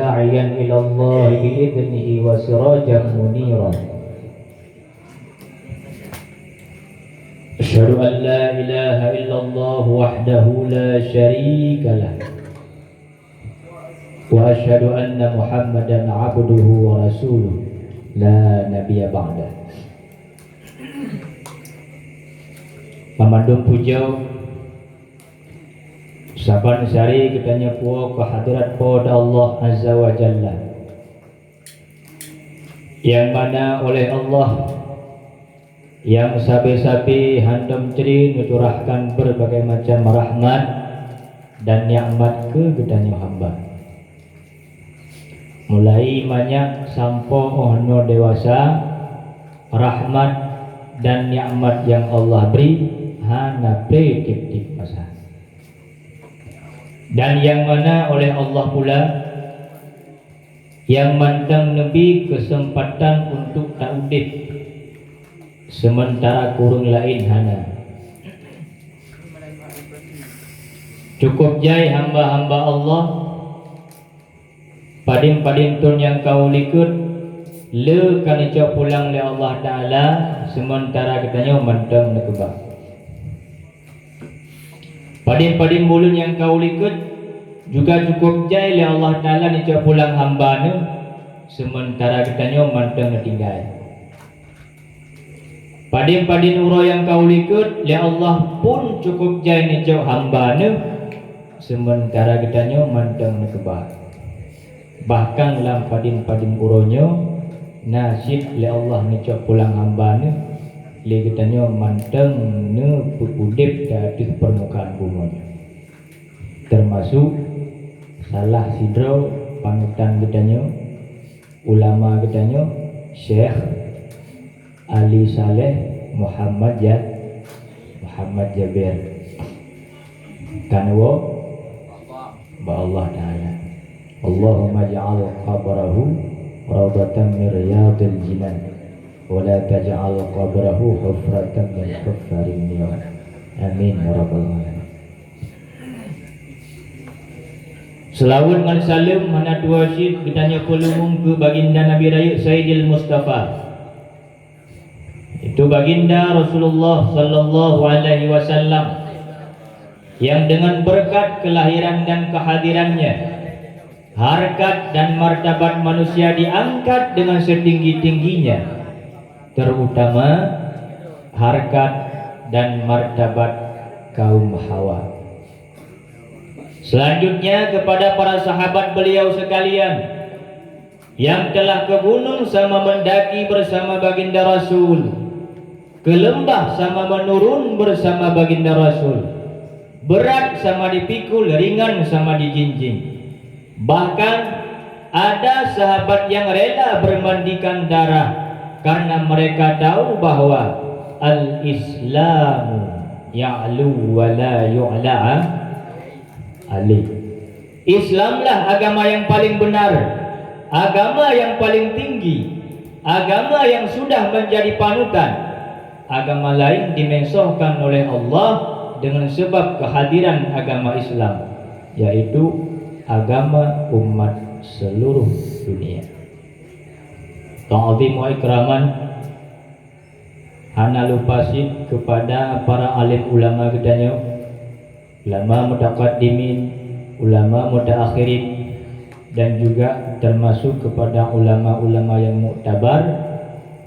داعيا إلى الله بإذنه وسراجا منيرا أشهد أن لا إله إلا الله وحده لا شريك له وأشهد أن محمدا عبده ورسوله لا نبي بعده. Memandung puja saban sehari kitanya puas kehadirat pada Allah Azza wa Jalla, yang mana oleh Allah yang sabi-sabi handam ceri mencurahkan berbagai macam rahmat dan nikmat ke gedanya hamba, mulai banyak sampai ono dewasa rahmat dan nikmat yang Allah beri hana tip-tip masa, dan yang mana oleh Allah pula yang mandang Nabi kesempatan untuk ta'udib sementara kurung lain hana. Cukup jai hamba-hamba Allah padim-padim tun yang kau likut le kan icap pulang le Allah Ta'ala sementara katanya mandang nekebak. Padim-padim bulun yang kau likut juga cukup jai le Allah Ta'ala ni cak pulang hamba ni sementara katanya mandang tinggal. Padim-padim uro yang kau likut le Allah pun cukup jai ni cak hamba ni sementara katanya mandang nekebak. Bahkan dalam padim-padim uronya nasib le Allah ni cak pulang hamba ni le katanya mandang ne pudip dari permukaan bumi, termasuk salah sidro panutan katanya ulama katanya Syekh Ali Saleh Muhammad Jabir kanwa ba Allah Ta'ala. Allahumma ja'al qabrahu rawdatan min riyadil jinan wala taj'al qabrahu hufratan min huffarin nar. Amin ya rabbal alamin. Selawat ngan salam mana dua syid kitanya kulumum ke baginda Nabi Raya Sayyidil Mustafa, itu baginda Rasulullah sallallahu alaihi wasallam yang dengan berkat kelahiran dan kehadirannya harkat dan martabat manusia diangkat dengan setinggi-tingginya, terutama harkat dan martabat kaum Hawa. Selanjutnya kepada para sahabat beliau sekalian yang telah ke gunung sama mendaki bersama baginda Rasul, ke lembah sama menurun bersama baginda Rasul, berat sama dipikul, ringan sama dijinjing. Bahkan ada sahabat yang rela bermandikan darah karena mereka tahu bahwa al-Islamu ya'lu wa la yu'la alih. Islamlah agama yang paling benar, agama yang paling tinggi, agama yang sudah menjadi panutan. Agama lain dimensohkan oleh Allah dengan sebab kehadiran agama Islam, yaitu agama umat seluruh dunia. Ta'zim wa ikraman hana lupasin kepada para alim ulama gedanya, ulama mutaqaddimin, ulama mutaakhirin, dan juga termasuk kepada ulama-ulama yang muktabar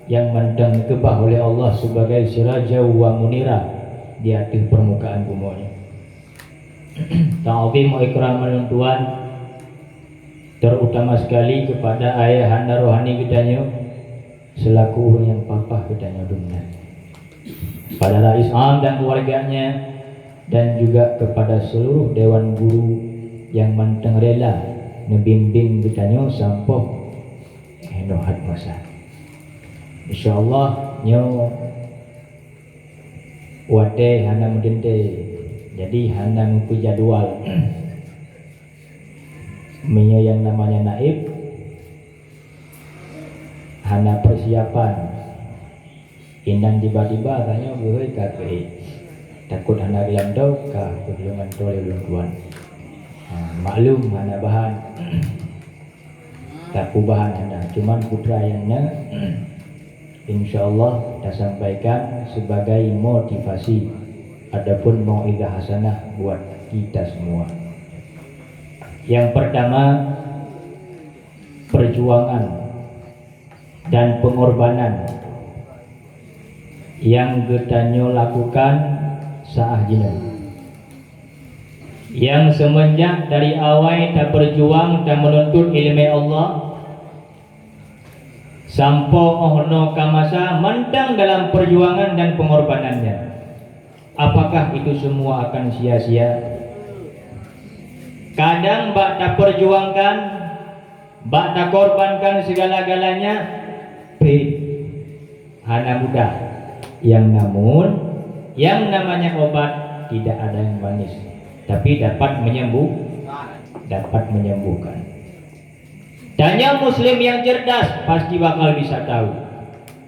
yang mandang kebah oleh Allah sebagai sirajau wa munira di atas permukaan bumi. Ta'zim wa ikraman yang Tuhan, terutama sekali kepada ayah anda rohani gedanya selaku orang yang papa gedanya dunia, pada Rais Am dan keluarganya, dan juga kepada seluruh dewan guru yang manteng rela membimbing gedanya sampai henohat masa. InsyaAllah nyo wate hana mendente, jadi hana nguku jadwal minyo yang namanya naib hana persiapan indang tiba-tiba tanya gue kakek takut hana bilang dau kah belum antol belum tuan maklum hana bahan tak perubahan anda, cuman putra yang insyaallah kita sampaikan sebagai motivasi adapun mau'izah hasanah buat kita semua. Yang pertama, perjuangan dan pengorbanan yang getanyo lakukan saah jina, yang semenjak dari awal tak berjuang dan menuntut ilmu Allah sampai ohno kamasa mendang dalam perjuangan dan pengorbanannya. Apakah itu semua akan sia-sia? Kadang bak tak perjuangkan, bak tak korbankan segala-galanya, hana mudah. Yang namun yang namanya obat tidak ada yang manis, tapi dapat menyembuhkan. Dan yang muslim yang cerdas pasti bakal bisa tahu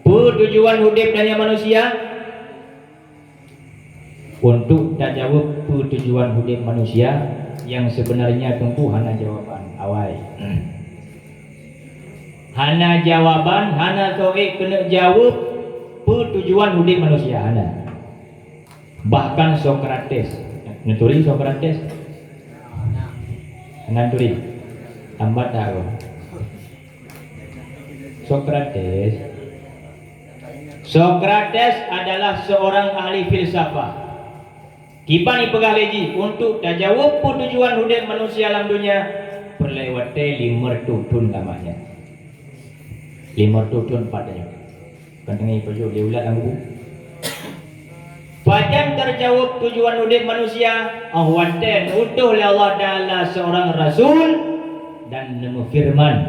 tujuan hidup dan manusia. Untuk tak jawab tujuan hidup manusia yang sebenarnya tunggu hana jawaban awal. Hana jawaban, hana soal kena jawab tujuan hidup manusia hana. Bahkan Sokrates, nuturi Sokrates, nuturi, tambat tahu. Sokrates adalah seorang ahli filsafat. Kipani pegah leji untuk tak jawab tujuan hidup manusia dalam dunia perlewate 5 tutun namanya. 5 tutun padanya. Kantengi pojok dia ulat anggu. Pajan terjawab tujuan hidup manusia ahwaten utuh oleh Allah Taala seorang rasul dan nemu firman,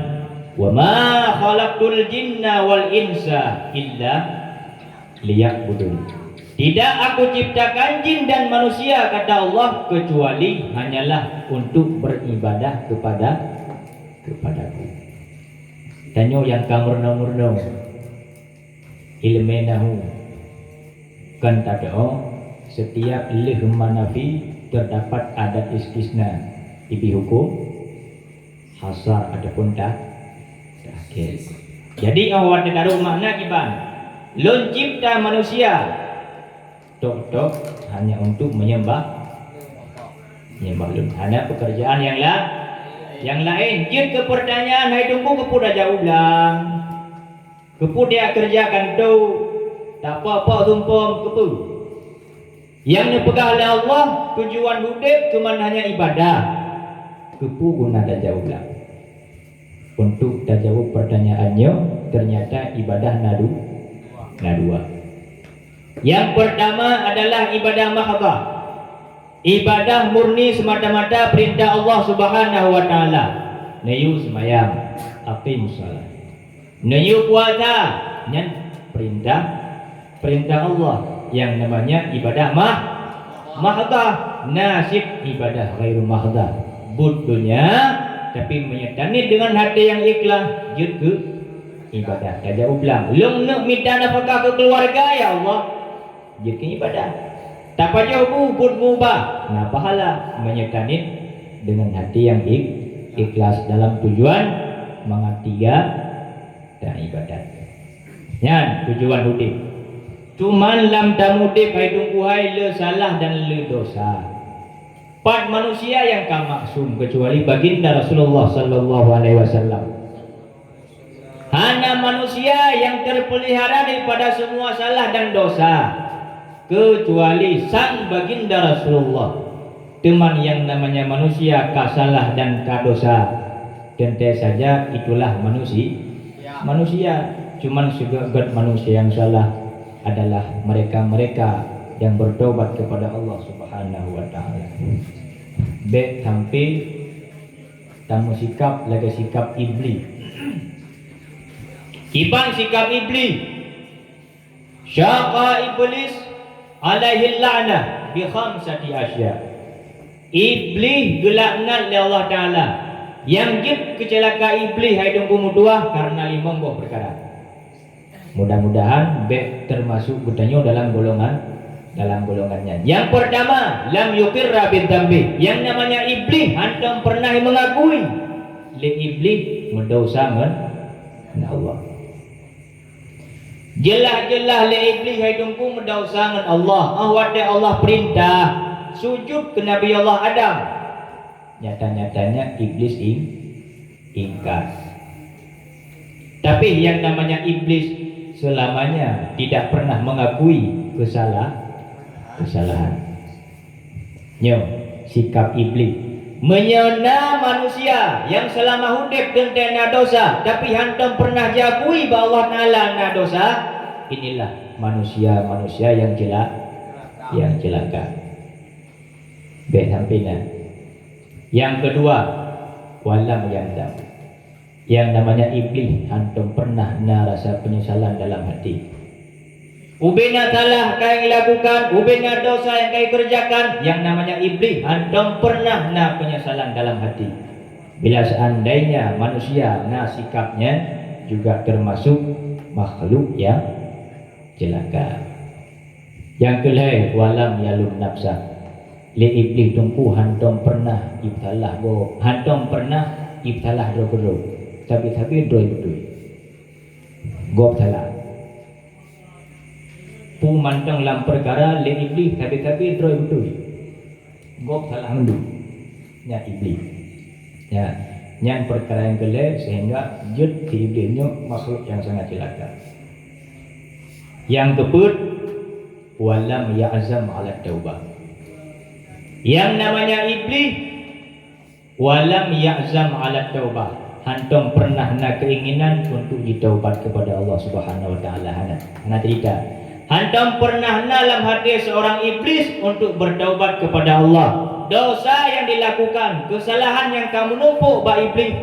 "Wa ma khalaqtul jinna wal insa illa liya'budun." Tidak aku ciptakan jin dan manusia kata Allah kecuali hanyalah untuk beribadah kepadaku. Tanyo yang kamurna-murna ilmenahu kan tadao setiap lih manafi terdapat adat istisna ibi hukum hasar adapun dakhil. Jadi awak taruh makna kiban lon cipta manusia tok hanya untuk menyembah lun, hanya pekerjaan yang lain. Jin ke pertanyaan hai tunggu kepu dah jauh belang kepu dia kerjakan tu tak apa-apa tumpang kepu yang dipegah oleh Allah tujuan hidup cuma hanya ibadah kepu guna dah jauh belang untuk dah jawab pertanyaannya ternyata ibadah dua. Yang pertama adalah ibadah mahdhah, ibadah murni semata-mata perintah Allah Subhanahu wa taala. Nayu sembahyang, aqim salat. Nayu puasa, nyen perintah Allah yang namanya ibadah mahdhah. Nasib ibadah ghairu mahdhah. Butuhnya tapi menyetani dengan hati yang ikhlas jud ke ibadah. Kaja ulang, lung nak minta nafkah ke keluarga ya Allah. Jud ke ibadah. Tak payah buat mubah. Nah pahala menyetani dengan hati yang ikhlas dalam tujuan mengatiga dan ibadat. Yan tujuan hidup. Cuman lam tamudip hai tungkuhai le salah dan le dosa. Pat manusia yang tak maksum kecuali baginda Rasulullah sallallahu alaihi wasallam. Hanya manusia yang terpelihara daripada semua salah dan dosa kecuali sang baginda Rasulullah. Teman yang namanya manusia kasalah dan kadosa tentu saja itulah manusia. Cuman segagat manusia yang salah adalah mereka-mereka yang bertobat kepada Allah Subhanahu wa taala. Baik sampai tamu sikap lagi sikap iblis. Kiban sikap iblis. Syaqa iblis alaihi la'nah bi khamsati asya. Iblis gelakngan oleh Allah taala. Yang jid kecelaka iblis hai tunggu dua karena 5 buah perkara. Mudah-mudahan baik termasuk bertanya dalam golongannya. Yang pertama, lam yukirra bidzambi. Yang namanya iblis antum pernah mengakui le iblis mendosa ngan Allah. Jelas-jelas le iblis hidungku mendosa ngan Allah. Awak Allah perintah sujud ke Nabi Allah Adam. Nyata-nyatanya iblis ingkar. Tapi yang namanya iblis selamanya tidak pernah mengakui kesalahan. Sikap iblis menyena manusia yang selama hidup tentang dosa, tapi hantam pernah diakui bahwa Allah Taala na dosa. Inilah manusia yang celaka. Baik sampainya. Yang kedua, walam yandam. Yang namanya iblis hantam pernah rasa penyesalan dalam hati. Ubena salah kau lakukan, ubena dosa yang kau kerjakan, yang namanya iblis hantam pernah penyesalan dalam hati. Bila seandainya manusia sikapnya juga termasuk makhluk yang celaka. Yang kelai walam yalum nafsah. Le iblis tungku hantam pernah ibtalah go, hantam pernah ibtalah do. Tapi doi betul. Go salah. Pu mantang dalam perkara le iblis tapi doi betul. Go salah mendu. Ya iblis. Ya, yang perkara yang kelai sehingga jud di iblisnya makhluk yang sangat celaka. Yang kebut walam ya'zam ala taubah. Yang namanya iblis walam ya'zam ala taubah, hantam pernah keinginan untuk ditaubat kepada Allah Subhanahu wa taala. Hana tidak. Hantam pernah dalam hati seorang iblis untuk bertaubat kepada Allah. Dosa yang dilakukan, kesalahan yang kamu numpuk ba iblis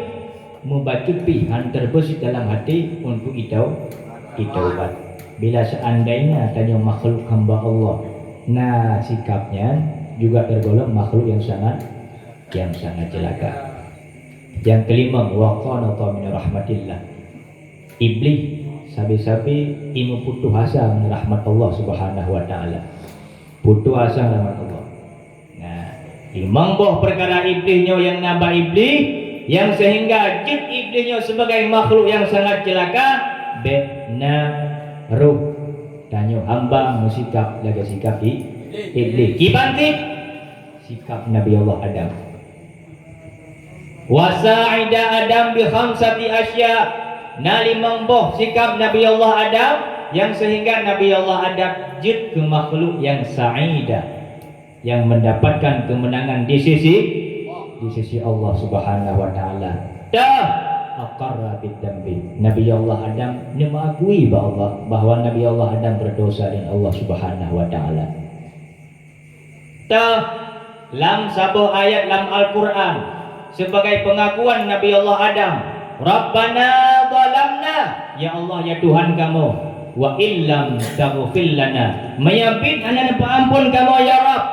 membacupi hantar bersih dalam hati untuk ditaubat. Bila seandainya tanya makhluk hamba Allah, sikapnya juga tergolong makhluk yang sangat celaka. Yang kelima, waqanata min rahmatillah. Iblis sabi-sabi imu putus asa min rahmat Allah Subhanahu wa taala. Putus asa rahmat Allah. Imang boh perkara iblisnya yang nambah iblis yang sehingga jid iblisnya sebagai makhluk yang sangat celaka ruh tanyo hamba musikap laga sikap iblis kibantik sikap Nabi Allah Adam wasa'ida Adam bi khamsati asya nalimang boh sikap Nabi Allah Adam yang sehingga Nabi Allah Adam jid ke makhluk yang sa'idah, yang mendapatkan kemenangan di sisi Allah Subhanahu wa taala. Aqarra bid-dambi. Nabi Allah Adam mengakui bahwa Nabi Allah Adam berdosa dengan Allah Subhanahu wa taala. Lam sabo ayat lam Al-Qur'an sebagai pengakuan Nabi Allah Adam, Rabbana zalamna, ya Allah ya Tuhan kamu, wa illam taghfir lana, mayabit anak ampun kamu ya Rabb,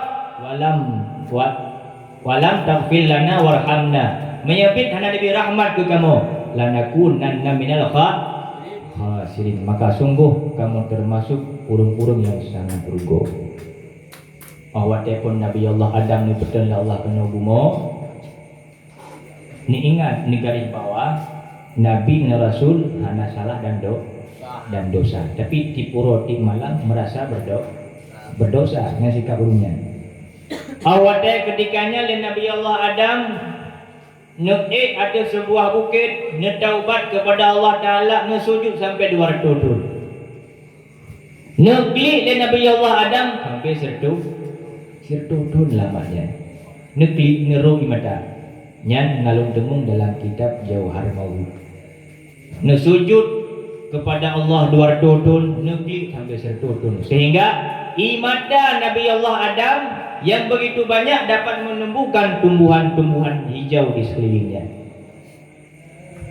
walam taghfir lana warhamna, mayabit anak diberi rahmat ke kamu, lanakunanna minal khasirin, maka sungguh kamu termasuk urung-urung yang sangat rugi. Awatipun Nabi Allah Adam ni betul Allah kena bumo. Ni ingat ni garis bawah Nabi dan Rasul hanya salah dan dosa. Tapi di pura di malam merasa berdosa dengan sikap urungnya. Awatnya ketikanya le Nabi Allah Adam ada sebuah bukit, taubat kepada Allah Taala, sujud sampai 200 tahun. Negli le Nabi Allah Adam sampai sertu lamanya. Negli ngeru imata. Nyan ngalung demung dalam kitab Jauhar Maulid. Sujud kepada Allah 200 tahun, negli sampai sertu tahun. Sehingga imada Nabi Allah Adam yang begitu banyak dapat menumbuhkan tumbuhan-tumbuhan hijau di sekelilingnya.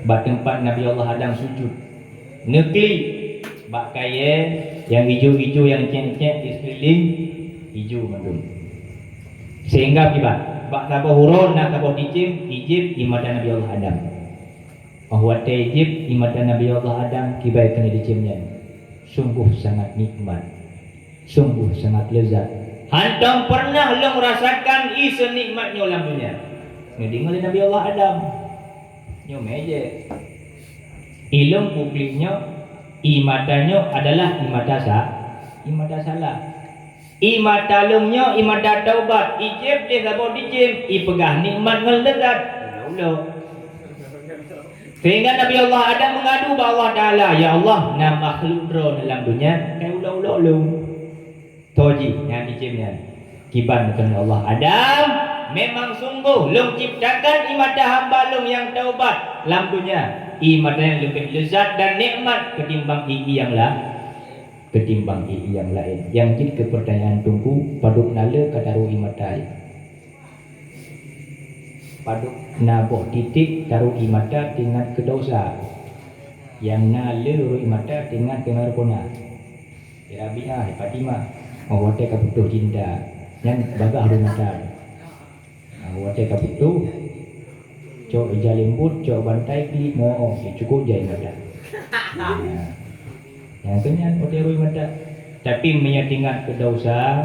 Bak tempat Nabi Allah Adam sujud, negli bak kaya yang hijau-hijau yang cek-cek di sekeliling hijau mendung. Sehingga kibat bak tabo hurun nak tabo Egypt imada Nabi Allah Adam. Bahwa Egypt imada Nabi Allah Adam kibai kena dicimnya. Sungguh sangat nikmat, sungguh sangat lezat. Hantam pernah lo merasakan senikmatnya dalam dunia. Ngeding oleh Nabi Allah Adam. nyo meje. Ilmu publiknya imatannya adalah imata salah. Imatalumnya imata taubat. Ijib dia sabot dijim, ipegah nikmat ngelezat. Ulo. Sehingga Nabi Allah ada mengadu kepada Allah Taala, ya Allah, na makhluk ro dalam dunia kai ulo-ulo lu. Toji yang dijimnya. Kiban dengan Allah Adam memang sungguh lum ciptakan imata hamba lum yang taubat dalam dunia. Imata yang lebih lezat dan nikmat ketimbang ii yang lain. Yang jadi pertanyaan tunggu paduk nala kataru imata. Paduk nabok titik taruh imata dengan kedosa. Yang nala ru imata dengan pengarpona. Rabiah Fatimah awate kabutuh cinta. Yang baga haru mata. Awate kabutuh cok jalembut, cok bantai klik mo cukup jai mata. Yang kenyang oteru mata. Tapi menyatingat kedosa,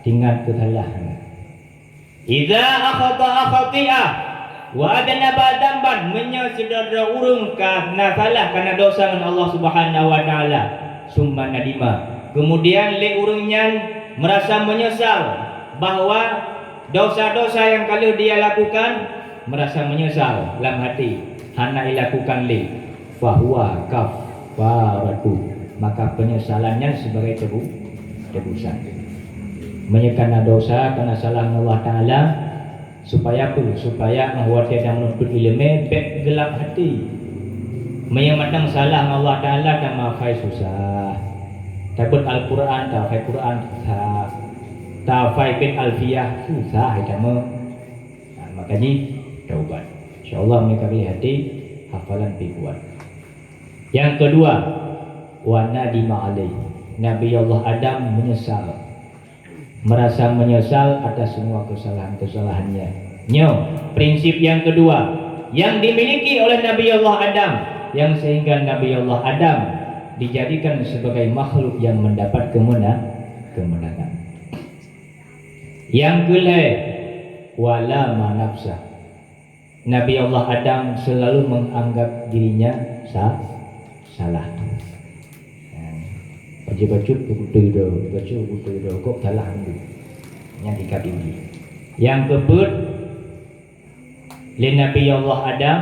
tinggal kesalahan. Idza akhata khati'ah wa adnaba dzamban menyasedara urung kana salah kana dosa dengan Allah Subhanahu wa taala. Summa nadima. Kemudian le urungnya merasa menyesal bahwa dosa-dosa yang kalau dia lakukan merasa menyesal dalam hati hana dilakukan li fahuwa kafaratu, maka penyesalannya sebagai tebusan. Menyekana dosa karena salah Allah Taala supaya apa? Supaya membuat dia menuntut ilmu baik gelap hati. Menyamatang salah Allah Taala dan maafai susah. Takut Al-Quran, tafai Quran susah. Tafai bin Alfiyah susah kita makanya taubat. Insyaallah mereka hati hafalan kuat. Yang kedua, wa nadima alaih. Nabi Allah Adam menyesal. Merasa menyesal atas semua kesalahan-kesalahannya. Prinsip yang kedua yang dimiliki oleh Nabi Allah Adam, yang sehingga Nabi Allah Adam dijadikan sebagai makhluk yang mendapat kemenangan. Yang kedua, wala manafsa. Nabi Allah Adam selalu menganggap dirinya salah. Baca-bacut betul kok salah itu. Yang dikabili. Yang kedua, li Nabi Allah Adam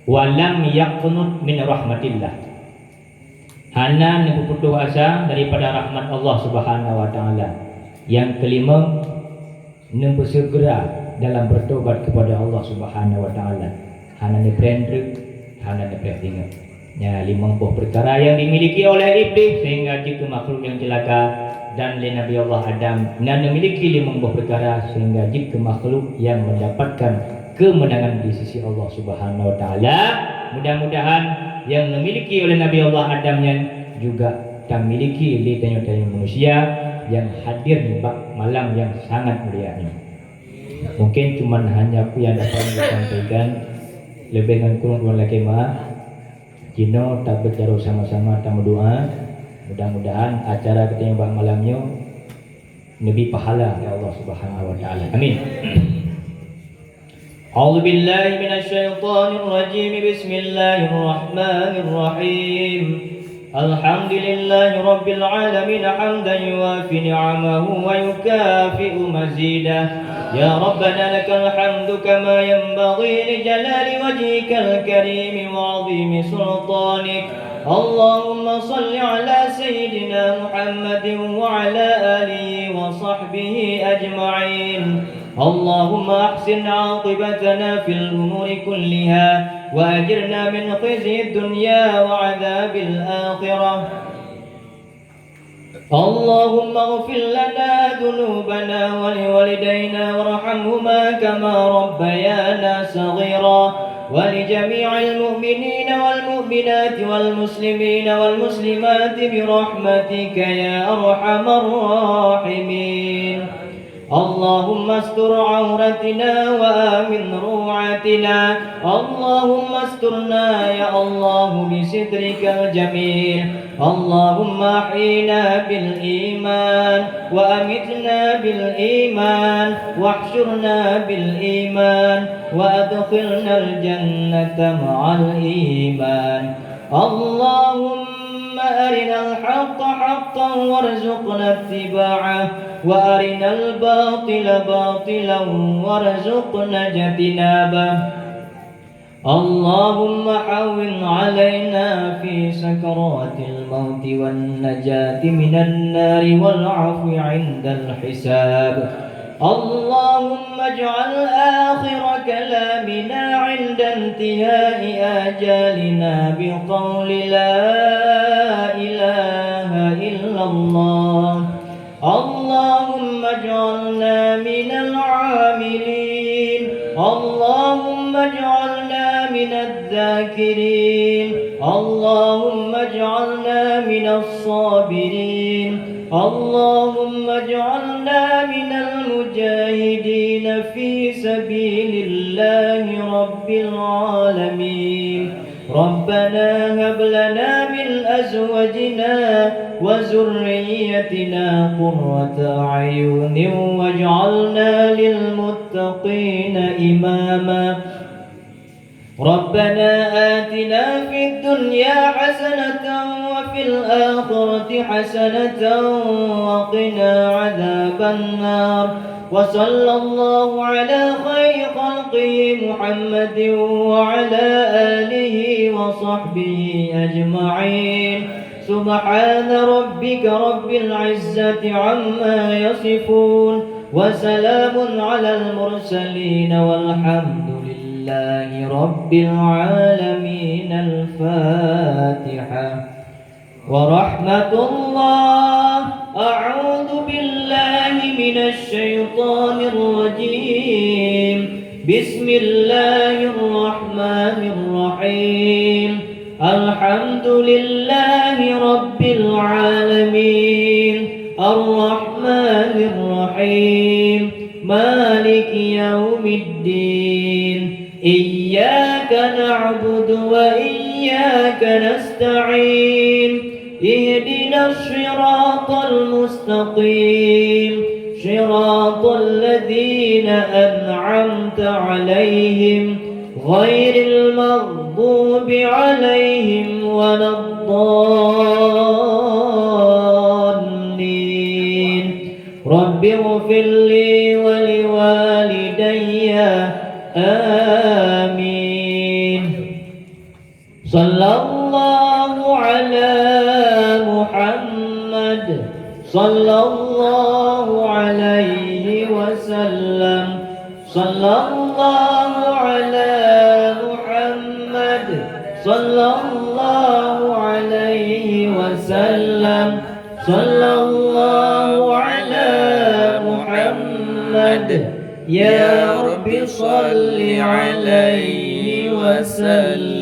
walam yaqnut min rahmatillah. Hana putus asa daripada rahmat Allah Subhanahu wa taala. Yang kelima, bersegera dalam bertobat kepada Allah Subhanahu wa taala. Hana ni prendre, hana ni prendinga. Ya, 50 perkara yang dimiliki oleh iblis sehingga jika makhluk yang celaka, dan li Nabi Allah Adam dan memiliki 50 perkara sehingga jika makhluk yang mendapatkan kemenangan di sisi Allah Subhanahu wa taala. Mudah-mudahan yang memiliki oleh Nabi Allah Adam yang juga tak miliki li tanya-tanya manusia yang hadir di malam yang sangat mulia ini. Mungkin cuma hanya aku yang dapat menyampaikan, lebih dengan kurung dua lagi mah Jino tak berjaru sama-sama tak berdoa. Mudah-mudahan acara kita yang malamnya lebih pahala ya Allah Subhanahu wa taala. Amin. A'udzu billahi minasyaitonir rajim. Bismillahirrahmanirrahim. Alhamdulillahi rabbil alamin hamdan yuwafi ni'amahu wa yukafi'u mazidah. Ya Rabbana lakal hamdu kama yanbaghi li jalali wajhikal karim wa 'azimi sultanik. Allahumma salli ala sayyidina Muhammadin wa ala alihi wa sahbihi ajma'in. Allahumma ahsin 'aqibatana fil umuri kulliha وأجرنا من خزي الدنيا وعذاب الآخرة. اللهم اغفر لنا ذنوبنا ولوالدينا وارحمهما كما ربيانا صغيرا ولجميع المؤمنين والمؤمنات والمسلمين والمسلمات برحمتك يا أرحم الراحمين. اللهم استر عورتنا وآمن روعاتنا اللهم استرنا يا الله بسترك الجميل اللهم أحينا بالإيمان وأمتنا بالإيمان واحشرنا بالإيمان وأدخلنا الجنة مع الإيمان اللهم أرنا الحق حقا وارزقنا اتباعه وأرنا الباطل باطلا وارزقنا اجتنابه اللهم حون علينا في سكرات الموت والنجاة من النار والعفو عند الحساب اللهم اجعل آخر كلامنا عند انتهاء آجالنا بقول لا إله إلا الله اللهم اجعلنا من العاملين اللهم اجعلنا من الذاكرين اللهم اجعلنا من الصابرين اللهم اجعلنا من المجاهدين في سبيل الله رب العالمين ربنا هب لنا من أزواجنا وذريتنا قرة أعين واجعلنا للمتقين إماما ربنا آتنا في الدنيا حسنة وفي الآخرة حسنة وقنا عذاب النار وصلى الله على خير خلقه محمد وعلى آله وصحبه أجمعين سبحان ربك رب العزة عما يصفون وسلام على المرسلين والحمد لله رب العالمين الفاتحة ورحمة الله أعوذ بالله من الشيطان الرجيم بسم الله الرحمن الرحيم الحمد لله رب العالمين الرحمن الرحيم مالك يوم الدين إياك نعبد وإياك نستعين اهدنا الصراط المستقيم صراط الذين أنعمت عليهم غير المغضوب عليهم ولا الضالين رب اغفر لي ولوالدي آمين صلى الله على محمد صلى الله عليه وسلم صلى الله على محمد صلى الله عليه وسلم صلى الله على محمد يا رب صل عليه وسلم